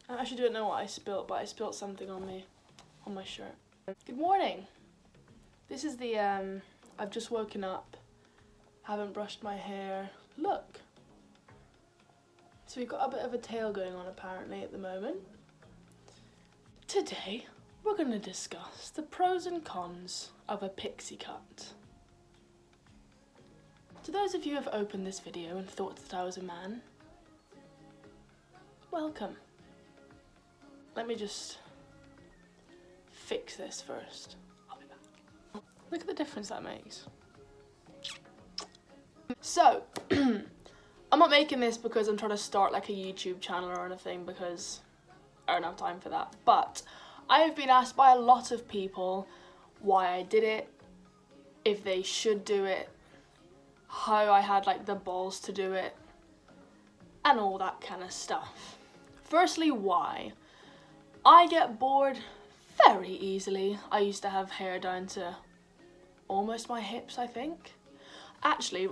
I actually don't know what I spilt, but I spilt something on me, on my shirt. Good morning. This is the, I've just woken up, haven't brushed my hair. Look. So we've got a bit of a tail going on apparently at the moment. Today, we're going to discuss the pros and cons of a pixie cut. To those of you who have opened this video and thought that I was a man, welcome. Let me just fix this first. I'll be back. Look at the difference that makes. So, I'm not making this because I'm trying to start like a YouTube channel or anything because I don't have time for that. But I have been asked by a lot of people why I did it, if they should do it, how I had like the balls to do it, and all that kind of stuff. Firstly, why? I get bored very easily. I used to have hair down to almost my hips, I think. Actually,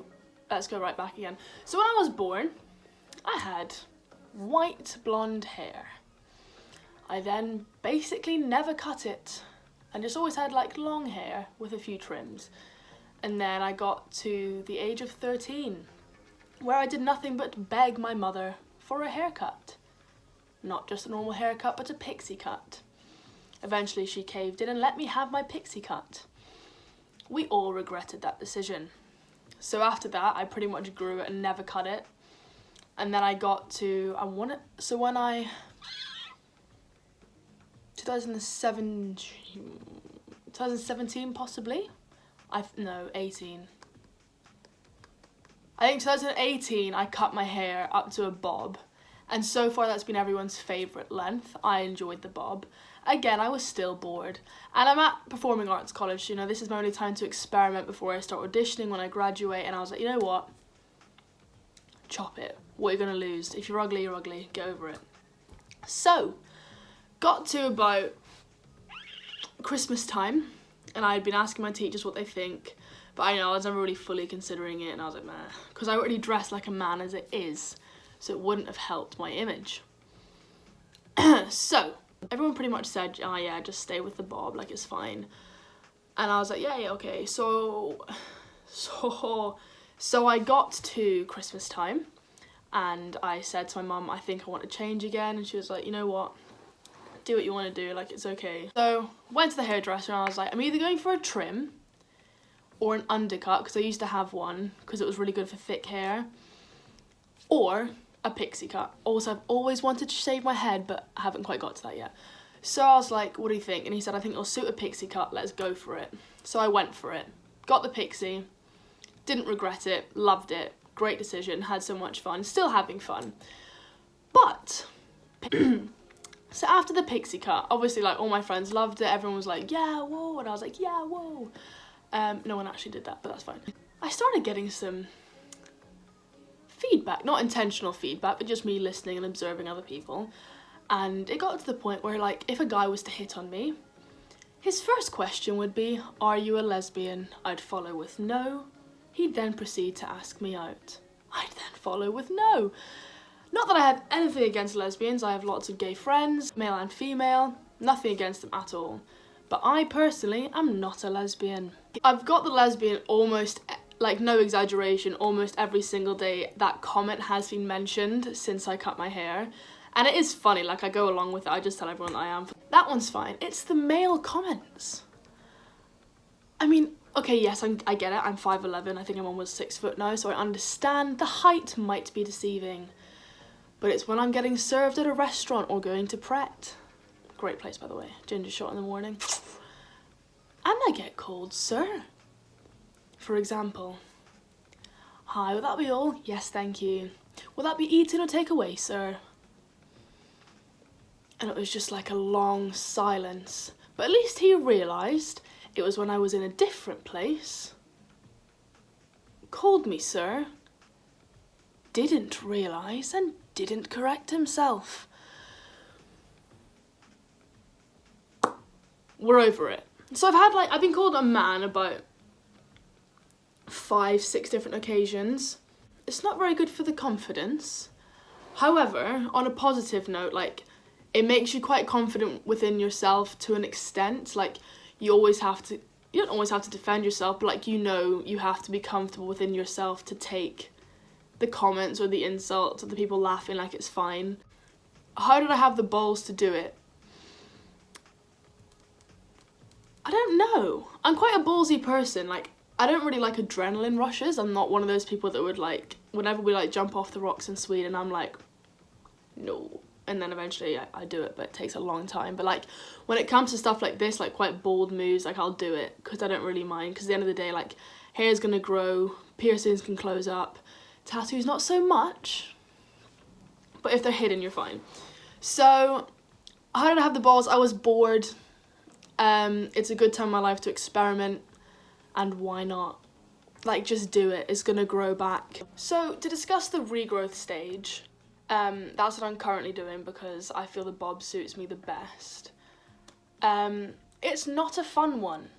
let's go right back again. So when I was born, I had white blonde hair. I then basically never cut it and just always had like long hair with a few trims. And then I got to the age of 13 where I did nothing but beg my mother for a haircut. Not just a normal haircut, but a pixie cut. Eventually she caved in and let me have my pixie cut. We all regretted that decision. So after that, I pretty much grew it and never cut it. And then I got to, 2017 possibly? No, 18. I think 2018 I cut my hair up to a bob. And so far that's been everyone's favourite length. I enjoyed the bob. Again, I was still bored. And I'm at Performing Arts College, you know, this is my only time to experiment before I start auditioning when I graduate. And I was like, you know what? Chop it. What are you going to lose? If you're ugly, you're ugly. Get over it. So, got to about Christmas time. And I had been asking my teachers what they think. But I know I was never really fully considering it. And I was like, meh. Because I already dress like a man as it is. So it wouldn't have helped my image. So, everyone pretty much said, oh yeah, just stay with the bob, like it's fine. And I was like, yeah, okay. So I got to Christmas time and I said to my mum, I think I want to change again. And she was like, you know what? Do what you want to do, like it's okay. So, went to the hairdresser and I was like, I'm either going for a trim or an undercut, because I used to have one because it was really good for thick hair, or a pixie cut. Also, I've always wanted to shave my head, but I haven't quite got to that yet. So I was like, what do you think? And he said, I think it'll suit a pixie cut, let's go for it. So I went for it. Got the pixie, didn't regret it, loved it, great decision, had so much fun, still having fun. But, so after the pixie cut, obviously like all my friends loved it, everyone was like, yeah, whoa, and I was like, yeah, whoa. No one actually did that, but that's fine. I started getting some feedback, not intentional feedback, but just me listening and observing other people. And it got to the point where like if a guy was to hit on me, his first question would be, are you a lesbian? I'd follow with no. He'd then proceed to ask me out. I'd then follow with no. Not that I have anything against lesbians, I have lots of gay friends, male and female, nothing against them at all. But I personally am not a lesbian. I've got the lesbian almost, like no exaggeration, almost every single day that comment has been mentioned since I cut my hair. And it is funny, like I go along with it, I just tell everyone that I am. That one's fine. It's the male comments. I mean, okay, yes, I get it, I'm 5'11", I think I'm almost 6 foot now, so I understand the height might be deceiving. But it's when I'm getting served at a restaurant or going to Pret. Great place, by the way, ginger shot in the morning. And I get called sir. For example, hi, will that be all? Yes, thank you. Will that be eaten or takeaway, sir? And it was just like a long silence. But at least he realised it was when I was in a different place. Called me sir. Didn't realise and didn't correct himself. We're over it. So I've been called a man about 5-6 different occasions. It's not very good for the confidence. However, on a positive note, like, it makes you quite confident within yourself to an extent. Like, you don't always have to defend yourself, but like, you know, you have to be comfortable within yourself to take the comments or the insults or the people laughing like it's fine. How did I have the balls to do it? I don't know. I'm quite a ballsy person. Like, I don't really like adrenaline rushes. I'm not one of those people that would like, whenever we like jump off the rocks in Sweden, I'm like, no. And then eventually I do it, but it takes a long time. But like, when it comes to stuff like this, like quite bold moves, like I'll do it because I don't really mind. Because at the end of the day, like, hair's gonna grow, piercings can close up, tattoos not so much. But if they're hidden, you're fine. So, how did I have the balls? I was bored. It's a good time in my life to experiment, and why not? Like, just do it. It's gonna grow back. So, to discuss the regrowth stage, that's what I'm currently doing because I feel the bob suits me the best. It's not a fun one.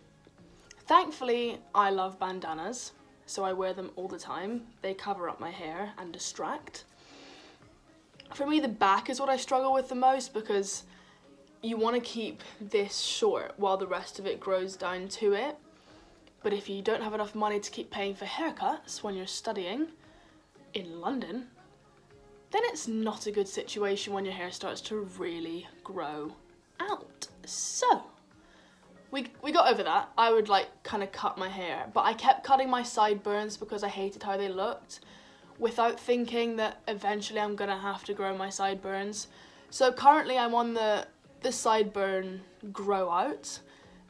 Thankfully, I love bandanas, so I wear them all the time. They cover up my hair and distract. For me, the back is what I struggle with the most because you want to keep this short while the rest of it grows down to it. But if you don't have enough money to keep paying for haircuts when you're studying in London, then it's not a good situation when your hair starts to really grow out. So, we got over that. I would like kind of cut my hair, but I kept cutting my sideburns because I hated how they looked, without thinking that eventually I'm gonna have to grow my sideburns. So currently I'm on the sideburn grow out.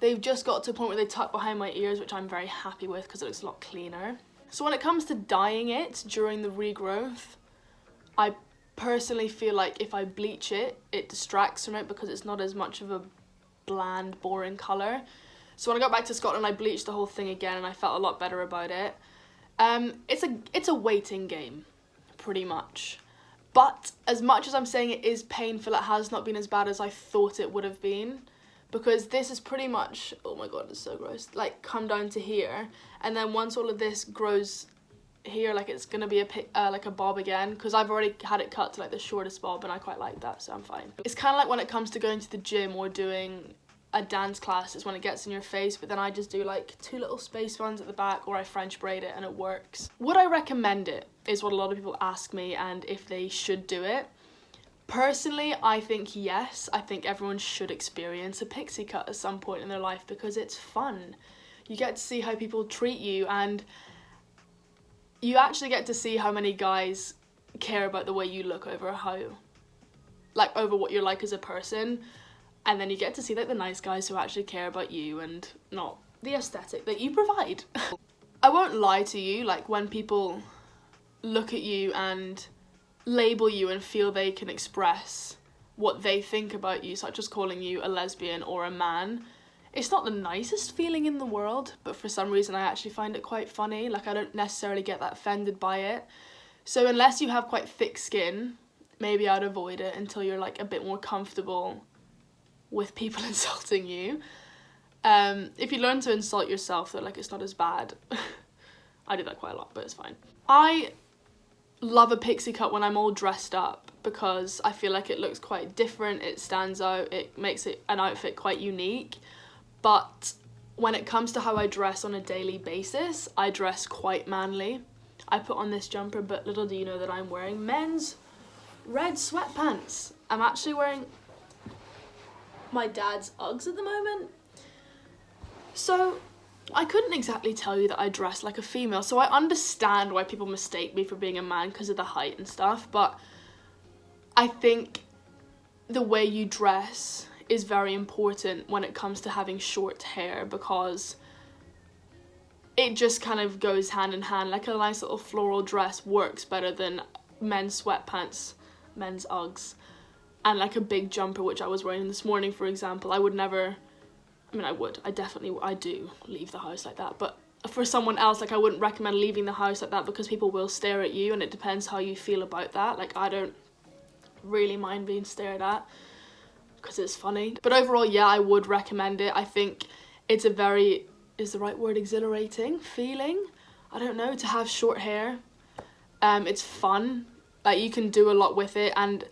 They've just got to a point where they tuck behind my ears, which I'm very happy with because it looks a lot cleaner. So when it comes to dyeing it during the regrowth, I personally feel like if I bleach it, it distracts from it because it's not as much of a bland, boring colour. So when I got back to Scotland, I bleached the whole thing again and I felt a lot better about it. It's a waiting game, pretty much. But as much as I'm saying it is painful, it has not been as bad as I thought it would have been. Because this is pretty much, oh my god, it's so gross, like come down to here. And then once all of this grows here, like it's gonna be like a bob again, because I've already had it cut to like the shortest bob and I quite like that, so I'm fine. It's kind of like when it comes to going to the gym or doing a dance class, it's when it gets in your face, but then I just do like 2 little space ones at the back, or I French braid it and it works. Would I recommend it is what a lot of people ask me, and if they should do it. Personally, I think yes. I think everyone should experience a pixie cut at some point in their life because it's fun. You get to see how people treat you, and you actually get to see how many guys care about the way you look over over what you're like as a person. And then you get to see like the nice guys who actually care about you and not the aesthetic that you provide. I won't lie to you, like when people look at you and label you and feel they can express what they think about you, such as calling you a lesbian or a man, it's not the nicest feeling in the world, but for some reason I actually find it quite funny. Like, I don't necessarily get that offended by it. So unless you have quite thick skin, maybe I'd avoid it until you're like a bit more comfortable with people insulting you. If you learn to insult yourself, though, like, it's not as bad. I do that quite a lot, but it's fine. I love a pixie cut when I'm all dressed up because I feel like it looks quite different, it stands out, it makes an outfit quite unique. But when it comes to how I dress on a daily basis, I dress quite manly. I put on this jumper, but little do you know that I'm wearing men's red sweatpants. I'm actually wearing my dad's Uggs at the moment. So I couldn't exactly tell you that I dress like a female, so I understand why people mistake me for being a man because of the height and stuff, but I think the way you dress is very important when it comes to having short hair because it just kind of goes hand in hand. Like, a nice little floral dress works better than men's sweatpants, men's Uggs, and like a big jumper, which I was wearing this morning, for example. I do leave the house like that, but for someone else, like, I wouldn't recommend leaving the house like that because people will stare at you, and it depends how you feel about that. Like, I don't really mind being stared at because it's funny. But overall, yeah, I would recommend it. I think it's a very, is the right word exhilarating feeling? I don't know, to have short hair. It's fun. Like, you can do a lot with it, and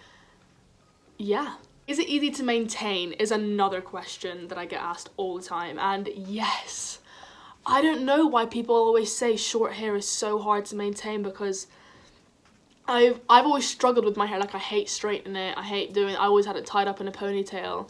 yeah, Is it easy to maintain is another question that I get asked all the time, and yes. I don't know why people always say short hair is so hard to maintain, because I've always struggled with my hair. Like, I hate straightening it, I always had it tied up in a ponytail,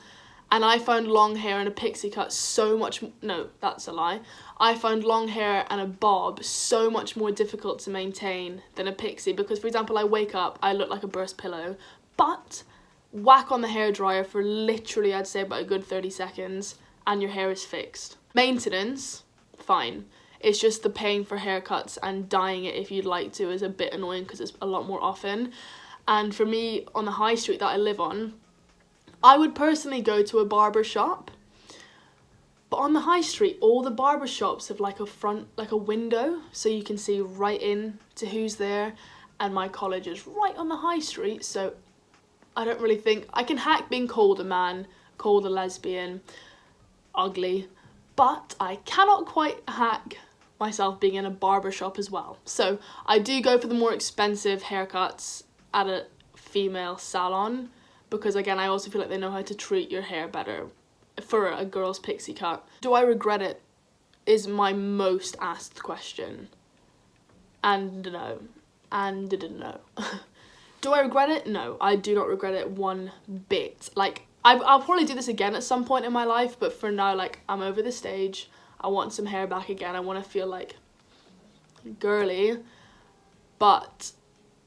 and I found long hair and a pixie cut so much, no, that's a lie. I found long hair and a bob so much more difficult to maintain than a pixie, because, for example, I wake up, I look like a burst pillow, but whack on the hairdryer for literally, I'd say, about a good 30 seconds, and your hair is fixed. Maintenance, fine. It's just the paying for haircuts and dyeing it if you'd like to is a bit annoying, because it's a lot more often. And for me, on the high street that I live on, I would personally go to a barber shop, but on the high street, all the barber shops have like a window, so you can see right in to who's there, and my college is right on the high street, so I don't really think I can hack being called a man, called a lesbian, ugly, but I cannot quite hack myself being in a barber shop as well. So I do go for the more expensive haircuts at a female salon, because again, I also feel like they know how to treat your hair better for a girl's pixie cut. Do I regret it is my most asked question. And no. And no. Do I regret it? No, I do not regret it one bit. Like, I'll probably do this again at some point in my life, but for now, like, I'm over the stage. I want some hair back again. I want to feel like girly, but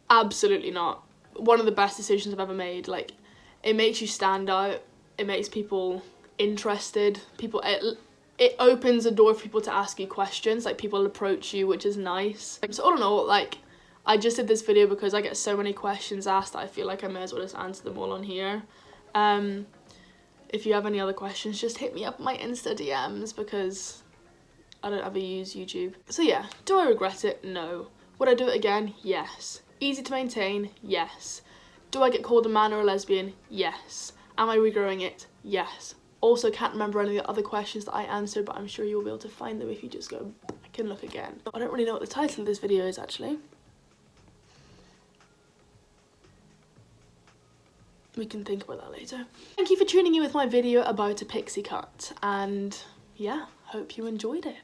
absolutely not. One of the best decisions I've ever made. Like, it makes you stand out. It makes people interested. It opens a door for people to ask you questions. Like, people approach you, which is nice. So all in all, like, I just did this video because I get so many questions asked that I feel like I may as well just answer them all on here. If you have any other questions, just hit me up on my Insta DMs, because I don't ever use YouTube. So yeah, do I regret it? No. Would I do it again? Yes. Easy to maintain? Yes. Do I get called a man or a lesbian? Yes. Am I regrowing it? Yes. Also, can't remember any of the other questions that I answered, but I'm sure you'll be able to find them if you just go back and look again. I don't really know what the title of this video is, actually. We can think about that later. Thank you for tuning in with my video about a pixie cut, and yeah, hope you enjoyed it.